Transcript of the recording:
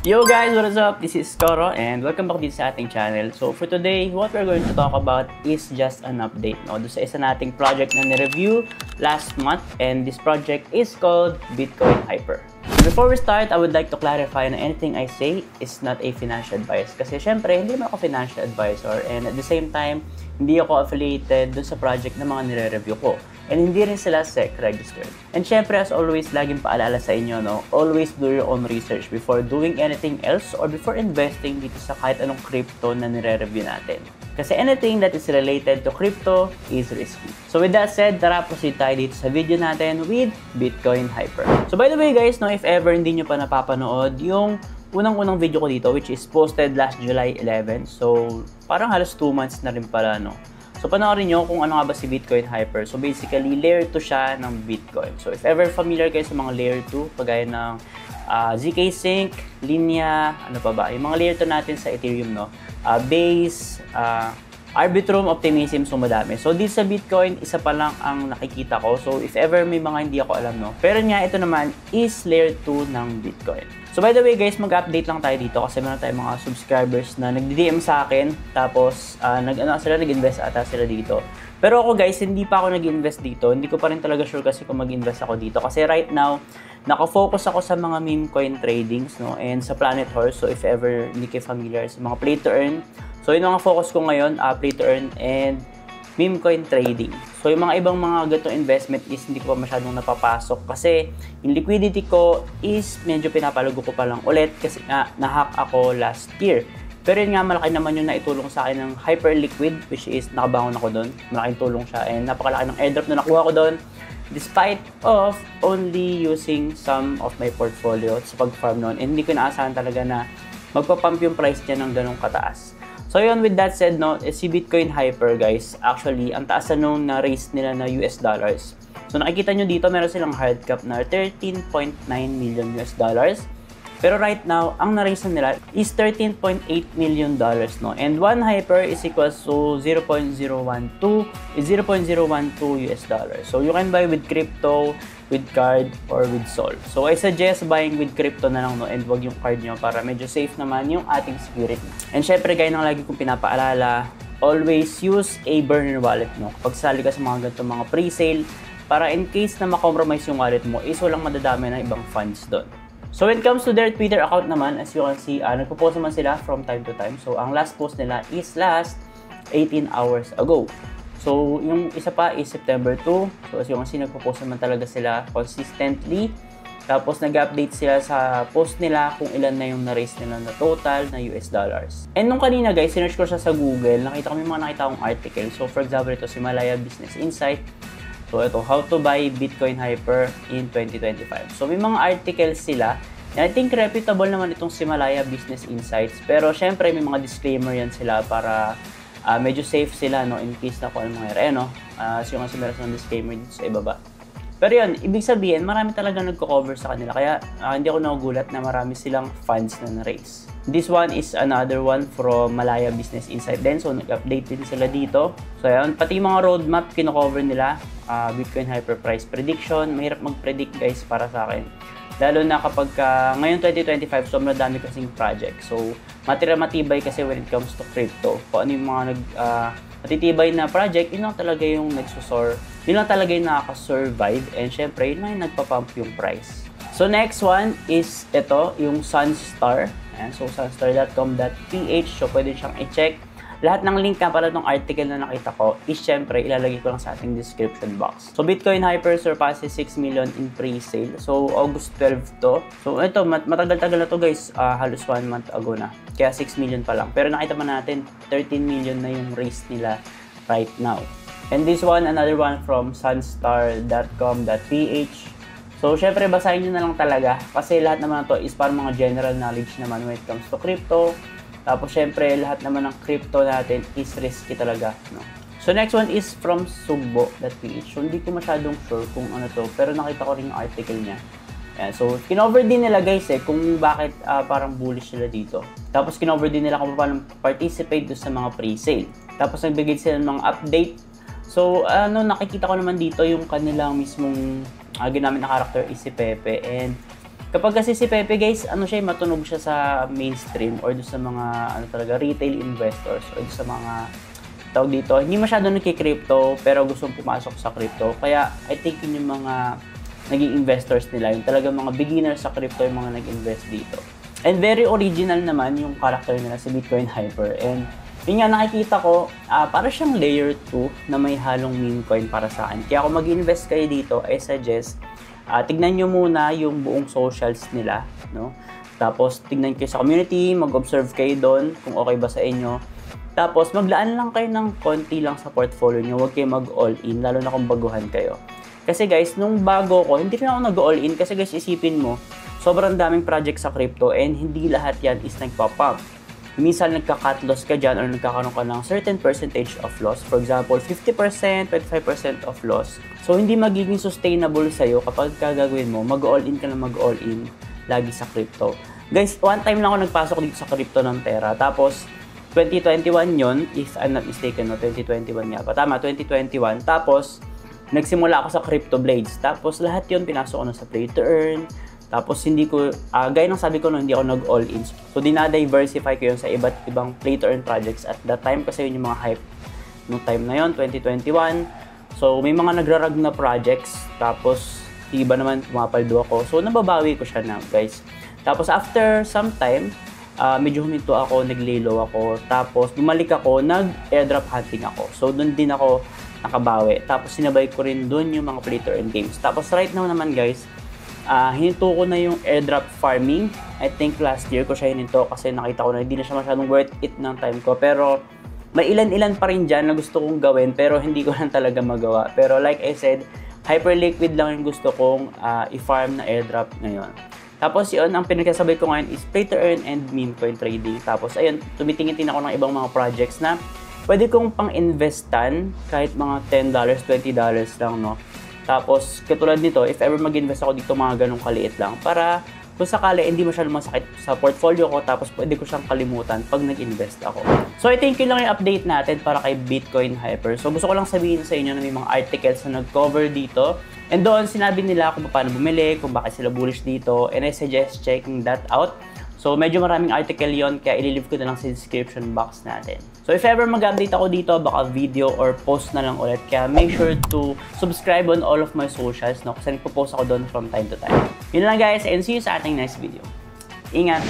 Yo guys, what is up? This is Koro and welcome back dito sa ating channel. So for today, what we're going to talk about is just an update doon sa isa nating project na ni-review last month, and this project is called Bitcoin Hyper. Before we start, I would like to clarify na anything I say is not a financial advice, kasi syempre hindi naman ako financial advisor, and at the same time hindi ako affiliated dun sa project na mga nire-review ko. And hindi rin sila SEC registered. And syempre, as always, laging paalala sa inyo, no? Always do your own research before doing anything else or before investing dito sa kahit anong crypto na nire-review natin. Kasi anything that is related to crypto is risky. So with that said, tara proceed tayo dito sa video natin with Bitcoin Hyper. So by the way guys, no, if ever hindi nyo pa napapanood yung unang-unang video ko dito, which is posted last July 11. So parang halos 2 months na rin pala, no? So, panoorin nyo kung ano nga ba si Bitcoin Hyper. So, basically, layer 2 siya ng Bitcoin. So, if ever familiar kayo sa mga layer 2, pagaya ng ZK Sync, Linea, ano pa ba? Yung mga layer 2 natin sa Ethereum, no? Base, Arbitrum, Optimism, so madami. So, dito sa Bitcoin, isa pa lang ang nakikita ko. So, if ever may mga hindi ako alam, no? Pero nga, ito naman is layer 2 ng Bitcoin. So by the way guys, mag-update lang tayo dito kasi meron tayong mga subscribers na nag-DM sa akin, tapos nag-invest ata sila dito. Pero ako guys, hindi pa ako nag-invest dito. Hindi ko pa rin talaga sure kasi kung mag-invest ako dito. Kasi right now, naka-focus ako sa mga meme coin tradings, no? And sa Planet Horse. So if ever hindi kayo familiar sa mga play to earn. So yun ang focus ko ngayon, play to earn and meme coin trading. So yung mga ibang mga ganitong investment is hindi ko pa masyadong napapasok kasi yung liquidity ko is medyo pinapalago ko pa lang ulit kasi nga na-hack ako last year. Pero yun nga, malaki naman yung naitulong sa akin ng Hyperliquid, which is nakabangon ako doon. Malaking tulong siya and napakalaki ng airdrop na nakuha ko doon despite of only using some of my portfolio sa pag-farm noon. And hindi ko inaasahan talaga na magpapump yung price niya ng ganong kataas. So yun, with that said, no, si Bitcoin Hyper guys, actually, ang taas na nung na-raise nila na US dollars. So nakikita nyo dito, meron silang hard cap na 13.9 million US dollars. Pero right now, ang na-raise na nila is 13.8 million dollars, no? And 1 Hyper is equals to 0.012 US dollars. So you can buy with crypto, with card, or with Sol. So I suggest buying with crypto na lang, no? And wag yung card nyo para medyo safe naman yung ating security. And syempre, gaya ng lagi kong pinapaalala, always use a burner wallet, no? Kapag sali ka sa mga ganitong mga pre-sale, para in case na makompromise yung wallet mo, is walang madadami ng ibang funds doon. So when it comes to their Twitter account naman, as you can see, nagpo-post naman sila from time to time. So ang last post nila is last 18 hours ago. So yung isa pa is September 2. So as you can see, nagpo-post naman talaga sila consistently. Tapos nag-update sila sa post nila kung ilan na yung na-raise nila na total na US dollars. And nung kanina guys, sinearch ko siya sa Google, nakita ko may mga nakita akong article. So for example, ito si Malaya Business Insight. So ito, how to buy Bitcoin Hyper in 2025. So may mga articles sila. And I think reputable naman itong si Malaya Business Insights. Pero syempre may mga disclaimer yan sila para medyo safe sila, no, in case na kung ano mangyari, no? So yung kasi meron ng disclaimer dito sa ibaba. Pero yun, ibig sabihin, marami talaga nagko-cover sa kanila. Kaya hindi ako nagugulat na marami silang funds na na-raise. This one is another one from Malaya Business Insight din. So nag-update din sila dito. So yun, pati yung mga roadmap kino-cover nila. Bitcoin Hyper Price Prediction. Mahirap mag-predict guys para sa akin. Lalo na kapag ngayon 2025, sobrang dami kasing project. So matibay kasi when it comes to crypto. Kung ano yung mga matitibay na project, yun lang talaga yung nagsusor. Yun lang talaga yung nakaka-survive. And syempre, yun lang yung nagpapump yung price. So next one is ito, yung Sunstar. Ayan, so sunstar.com.ph. So pwede siyang i-check. Lahat ng link nga pala ng article na nakita ko is syempre ilalagay ko lang sa ating description box. So Bitcoin Hyper surpasses 6 million in pre-sale. So August 12 to. So ito, matagal-tagal na to guys. Halos 1 month ago na. Kaya 6 million pa lang. Pero nakita pa natin 13 million na yung raise nila right now. And this one, another one from sunstar.com.ph. So syempre basahin nyo na lang talaga. Kasi lahat naman to is parang mga general knowledge naman when it comes to crypto. Tapos syempre lahat naman ng crypto natin is risky talaga, no? So next one is from sugbo.ph. So hindi ko masyadong sure kung ano to, pero nakita ko rin yung article niya. Ayan, so kinover din nila guys kung bakit parang bullish sila dito. Tapos kinover din nila kung paano participate doon sa mga pre-sale. Tapos nagbigay sila ng mga update. So nakikita ko naman dito yung kanilang mismong ginamit na character is si Pepe, and Kapag kasi si Pepe guys, ano siya, matunog siya sa mainstream or doon sa mga ano talaga retail investors or doon sa mga tawag dito, hindi masyado nagki-crypto pero gustong pumasok sa crypto. Kaya I think yun yung mga naging investors nila, yung talagang mga beginners sa crypto yung mga nag-invest dito. And very original naman yung character nila si Bitcoin Hyper. And yun nga nakikita ko, para siyang layer 2 na may halong meme coin para sa akin. Kaya kung mag-invest kayo dito, I suggest tignan nyo muna yung buong socials nila, no? Tapos tignan kayo sa community, mag-observe kayo doon kung okay ba sa inyo. Tapos maglaan lang kayo ng konti lang sa portfolio nyo, huwag kayo mag-all in, lalo na kung baguhan kayo. Kasi guys, nung bago ko, hindi rin ako nag-all in kasi guys, isipin mo, sobrang daming project sa crypto and hindi lahat yan is nagpa-pump. Minsan nagka-cut loss ka dyan or nagkakaroon ka ng certain percentage of loss. For example, 50%, 25% of loss. So, hindi magiging sustainable sa'yo kapag gagawin mo, mag-all in ka na mag-all in lagi sa crypto. Guys, one time lang ako nagpasok dito sa crypto ng pera. Tapos, 2021 yon, if I'm not mistaken, no, 2021 nga pa. Tama, 2021. Tapos, nagsimula ako sa Crypto Blades. Tapos, lahat yon pinasok ko na sa Play to Earn. Tapos hindi ko, gaya ng sabi ko no, hindi ako nag-all-in. So dinadiversify ko yun sa iba't ibang play to earn projects. At that time kasi yun yung mga hype nung time na yun, 2021. So may mga nagrarag na projects. Tapos iba naman pumapaldo ako. So nababawi ko siya na guys. Tapos after some time, medyo huminto ako, nag-laylow ako. Tapos bumalik ako, nag-airdrop hunting ako. So doon din ako nakabawi. Tapos sinabay ko rin doon yung mga play to earn games. Tapos right now naman guys, hininto ko na yung airdrop farming. I think last year ko siya hininto kasi nakita ko na hindi na siya masyadong worth it ng time ko. Pero may ilan-ilan pa rin dyan na gusto kong gawin pero hindi ko lang talaga magawa. Pero like I said, Hyperliquid lang yung gusto kong i-farm na airdrop ngayon. Tapos yun, ang pinagkasabay ko ngayon is play to earn and meme coin trading. Tapos ayun, tumitingin ako ng ibang mga projects na pwede kong pang-investan kahit mga $10, $20 lang, no? Tapos, katulad nito, if ever mag-invest ako dito, mga ganong kaliit lang. Para kung sakali, hindi masyadong masakit sa portfolio ko, tapos pwede ko siyang kalimutan pag nag-invest ako. So, I think yun lang yung update natin para kay Bitcoin Hyper. So, gusto ko lang sabihin sa inyo na may mga articles na nag-cover dito. And doon, sinabi nila kung paano bumili, kung bakit sila bullish dito. And I suggest checking that out. So, medyo maraming article yon kaya ililive ko na lang sa description box natin. So, if ever mag-update ako dito, baka video or post na lang ulit. Kaya make sure to subscribe on all of my socials, no? Kasi nagpo-post ako doon from time to time. Yun lang guys, and see you sa ating next video. Ingat!